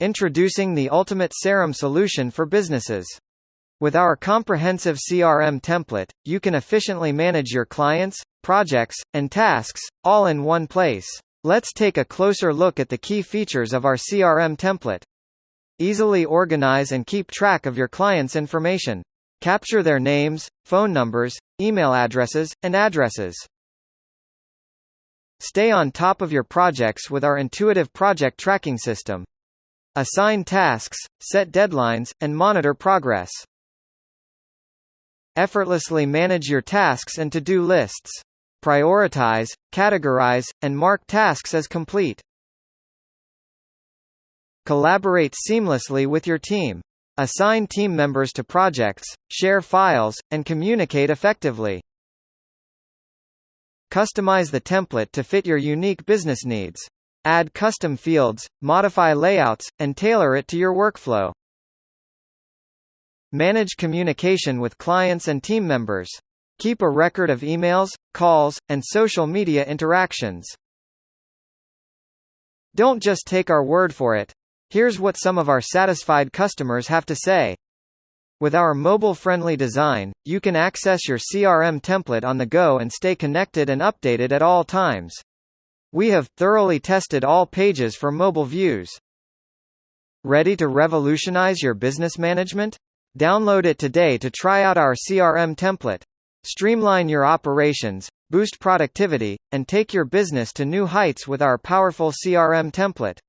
Introducing the ultimate CRM solution for businesses. With our comprehensive CRM template, you can efficiently manage your clients, projects, and tasks, all in one place. Let's take a closer look at the key features of our CRM template. Easily organize and keep track of your clients' information. Capture their names, phone numbers, email addresses, and addresses. Stay on top of your projects with our intuitive project tracking system. Assign tasks, set deadlines, and monitor progress. Effortlessly manage your tasks and to-do lists. Prioritize, categorize, and mark tasks as complete. Collaborate seamlessly with your team. Assign team members to projects, share files, and communicate effectively. Customize the template to fit your unique business needs. Add custom fields, modify layouts, and tailor it to your workflow. Manage communication with clients and team members. Keep a record of emails, calls, and social media interactions. Don't just take our word for it. Here's what some of our satisfied customers have to say. With our mobile-friendly design, you can access your CRM template on the go and stay connected and updated at all times. We have thoroughly tested all pages for mobile views. Ready to revolutionize your business management? Download it today to try out our CRM template. Streamline your operations, boost productivity, and take your business to new heights with our powerful CRM template.